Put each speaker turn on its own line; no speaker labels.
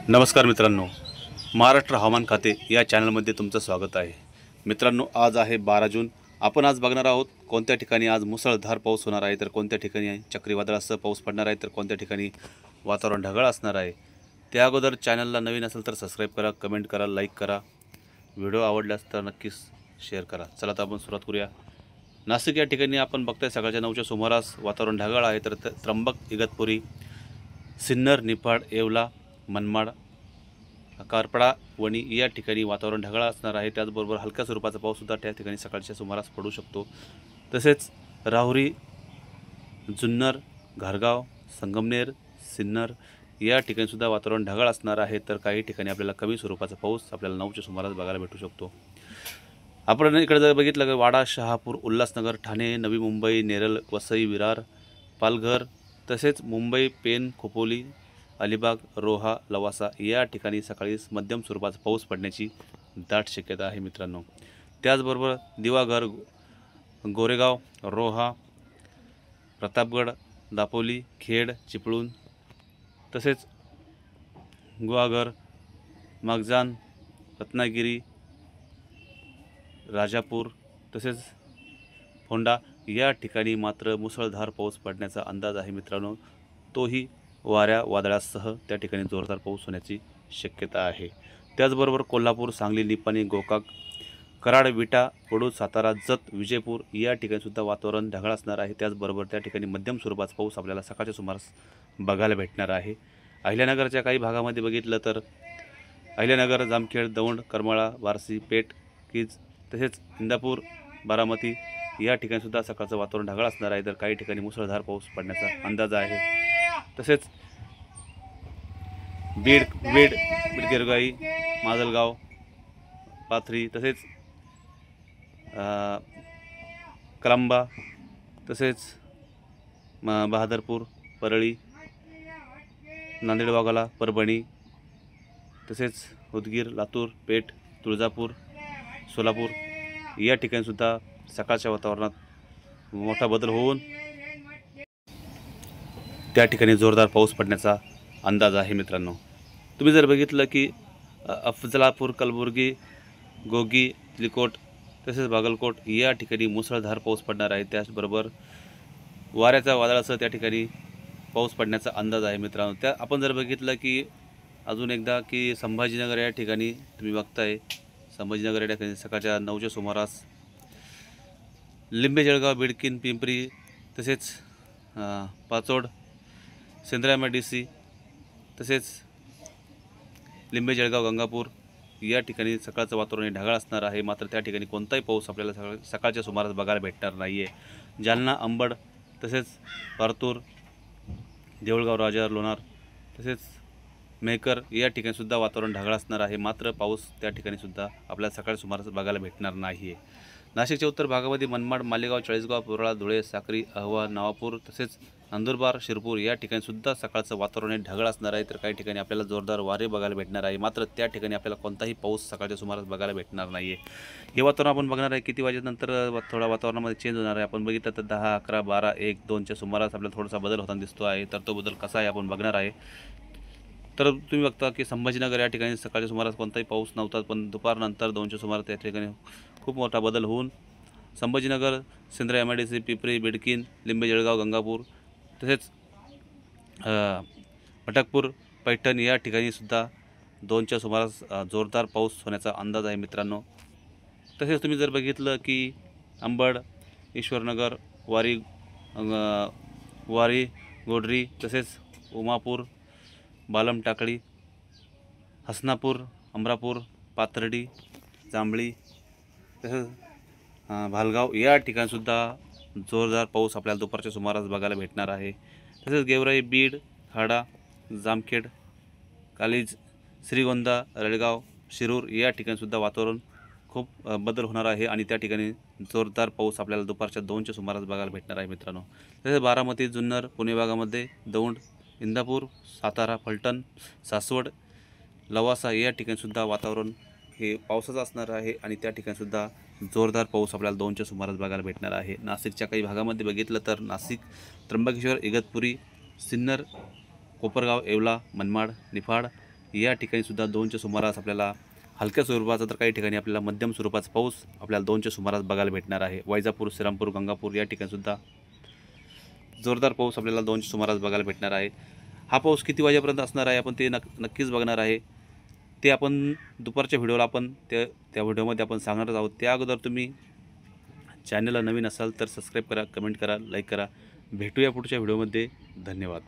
नमस्कार मित्रांनो, महाराष्ट्र हवामान खाते या चॅनलमध्ये तुमचं स्वागत आहे। मित्रांनो, आज आहे 12 जून। आपण आज बघणार आहोत कोणत्या ठिकाणी आज मुसळधार पाऊस होणार आहे, तर कोणत्या ठिकाणी चक्रीवादळासह पाऊस पडणार आहे, तर कोणत्या ठिकाणी वातावरण ढगाळ असणार आहे। त्या अगोदर चॅनलला नवीन असेल तर सबस्क्राइब करा, कमेंट करा, लाईक करा, व्हिडिओ आवडल्यास तर नक्कीच शेअर करा। चला तर आपण सुरुवात करूया। नाशिक या ठिकाणी आपण बघताय सकाळच्या 9च्या सुमारास वातावरण ढगाळ आहे, तर त्र्यंबक, इगतपुरी, सिन्नर, निफाड, येवला, मनमाड, कारपडा, वणी या ठिकाणी वातावरण ढगाळ असणार आहे। त्याचबरोबर हलक्या स्वरूपाचा पाऊस सुद्धा त्या ठिकाणी सकाळच्या सुमारास पडू शकतो। तसेच राहुरी, जुन्नर, घारगाव, संगमनेर, सिन्नर या ठिकाणी सुद्धा वातावरण ढगाळ असणार आहे, तर काही ठिकाणी आपल्याला कमी स्वरूपाचा पाऊस आपल्याला 9च्या सुमारास बघायला भेटू शकतो। आपण इकडे जर बघितलं की वाडा, शहापूर, उल्हासनगर, ठाणे, नवी मुंबई, नेरळ, वसई, विरार, पालघर, तसेच मुंबई, पेन, खोपोली, अलिबाग, रोहा, लवासा या ठिकाणी सकाळी मध्यम स्वरूपाचा पाऊस पडण्याची दाट शक्यता आहे मित्रांनो। त्याचबरोबर दिवाघर, गोरेगाव, रोहा, प्रतापगड, दापोली, खेड, चिपळूण, तसेच गुहागर, मागजान, रत्नागिरी, राजापूर, तसेच फोंडा या ठिकाणी मात्र मुसळधार पाऊस पडण्याचा अंदाज आहे मित्रांनो। तोही वाऱ्या वादळासह त्या ठिकाणी जोरदार पाऊस होण्याची शक्यता आहे। त्याचबरोबर कोल्हापूर, सांगली, निपाणी, गोकाक, कराड, विटा, वडूज, सातारा, जत, विजयपूर या ठिकाणी सुद्धा वातावरण ढगाळ असणार आहे। त्याचबरोबर त्या ठिकाणी मध्यम स्वरूपाचा पाऊस आपल्याला सकाळच्या सुमारास बघायला भेटणार आहे। अहिल्यानगरच्या काही भागामध्ये बघितलं तर अहिल्यानगर, जामखेड, दौंड, करमाळा, वारसी, पेठ, कीज, तसेच इंदापूर, बारामती या ठिकाणी सुद्धा सकाळचं वातावरण ढगाळ असणार आहे, तर काही ठिकाणी मुसळधार पाऊस पडण्याचा अंदाज आहे। तसेच बीड, गिरगाई, माजलगाव, पाथरी, तसेच कळंबा, तसेच बहादरपूर, परळी, नांदेड, वाघाला, परभणी, तसेच उदगीर, लातूर, पेठ, तुळजापूर, सोलापूर या ठिकाणी सुद्धा सकाळच्या वातावरणात मोठा बदल होऊन त्या ठिकाणी जोरदार पाऊस पडण्याचा अंदाज आहे मित्रांनो। तुम्ही जर बघितलं की अफजलापूर, कलबुर्गी, गोगी, त्रिकोट, तसेच बागलकोट या ठिकाणी मुसळधार पाऊस पडणार आहे। त्याचबरोबर वाऱ्याच्या वादळासह त्या ठिकाणी पाऊस पडण्याचा अंदाज आहे मित्रांनो। त्या आपण जर बघितलं की अजून एकदा की संभाजीनगर या ठिकाणी तुम्ही बघताय, संभाजीनगर या ठिकाणी सकाळच्या 9च्या सुमारास लिंबे, जळगाव, बिडकीन, पिंपरी, तसेच पाचोड, सेंद्रा, MIDC, तसेच लिंबे, जळगाव, गंगापूर या ठिकाणी सकाळचं वातावरण ढगाळ असणार आहे, मात्र त्या ठिकाणी कोणताही पाऊस आपल्याला सकाळच्या सुमारास बघायला भेटणार नाही आहे। जालना, अंबड, तसेच पारतूर, देऊळगाव, राजा, लोणार, तसेच मेहकर या ठिकाणी सुद्धा वातावरण ढगाळ असणार आहे, मात्र पाऊस त्या ठिकाणी सुद्धा आपल्याला सकाळच्या सुमारास बघायला भेटणार नाही आहे। नाशिकच्या उत्तर भागामध्ये मनमाड, मालेगाव, चाळीसगाव, पुरळा, धुळे, साक्री, अहवा, नवापूर, तसेच नंदुरबार, शिरपूर या ठिकाणी सुद्धा सकाळचं वातावरण ढगाळ असणार आहे, तर काही ठिकाणी आपल्याला जोरदार वारे बघायला भेटणार आहे, मात्र त्या ठिकाणी आपल्याला कोणताही पाऊस सकाळच्या सुमारास बघायला भेटणार नाही आहे। हे वातावरण आपण बघणार आहे किती वाजेनंतर थोडा वातावरणामध्ये चेंज होणार आहे। आपण बघितलं तर 10, 11, 12, 1, 2च्या सुमारास आपल्याला थोडासा बदल होताना दिसतो आहे, तर तो बदल कसा आहे आपण बघणार आहे। तर तुम्ही बघता की संभाजीनगर या ठिकाणी सकाळच्या सुमारास कोणताही पाऊस नव्हता, पण दुपारनंतर 2च्या सुमारास त्या ठिकाणी खूप मोठा बदल होऊन संभाजीनगर, सेंद्रा, MIDC, पिंपरी, बिडकीन, लिंबे, जळगाव, गंगापूर, तसेच भटकपूर, पैठण या ठिकाणी सुद्धा 2च्या सुमारास जोरदार पाऊस होण्याचा अंदाज आहे मित्रांनो। तसेच तुम्ही जर बघितलं की अंबड, ईश्वरनगर, वारी, गोडरी, तसेच उमापूर, बालम, टाकळी, हसनापूर, अमरापूर, पाथर्डी, जांभळी, तसेच भालगाव या ठिकाणी सुद्धा जोरदार पाऊस आपल्याला दुपारच्या सुमारास बघायला भेटणार आहे। तसेच गेवराई, बीड, हाडा, जामखेड, कालीज, श्रीगोंदा, रळगाव, शिरूर या ठिकाणी सुद्धा वातावरण खूप बदल होणार आहे आणि त्या ठिकाणी जोरदार पाऊस आपल्याला दुपारच्या 2च्या सुमारास बघायला भेटणार आहे मित्रांनो। तसेच बारामती, जुन्नर, पुणे भागामध्ये दौंड, इंदापूर, सातारा, फलटण, सासवड, लवासा या ठिकाणी सुद्धा वातावरण हे पावसाचं असणार आहे आणि त्या ठिकाणी सुद्धा जोरदार पाऊस आपल्याला 2च्या सुमारास बघायला भेटणार आहे। नाशिकच्या काही भागामध्ये बघितलं तर नाशिक, त्र्यंबकेश्वर, इगतपुरी, सिन्नर, कोपरगाव, येवला, मनमाड, निफाड, या ठिकाणीसुद्धा 2च्या सुमारास आपल्याला हलक्या स्वरूपाचा तर काही ठिकाणी आपल्याला मध्यम स्वरूपाचा पाऊस आपल्याला 2च्या सुमारास बघायला भेटणार आहे. वैजापूर, श्रीरामपूर, गंगापूर या ठिकाणीसुद्धा जोरदार पाऊस आपल्याला 2च्या सुमारास बघायला भेटणार आहे. हा पाऊस किती वाजेपर्यंत असणार आहे आपण ते नक्कीच बघणार आहे. ते आपण दुपारच्या व्हिडिओला आपण त्या व्हिडिओमध्ये आपण सांगणारच आहोत. त्या अगोदर तुम्ही चॅनलला नवीन असाल तर सबस्क्राईब करा, कमेंट करा, लाईक करा. भेटूया पुढच्या व्हिडिओमध्ये. धन्यवाद.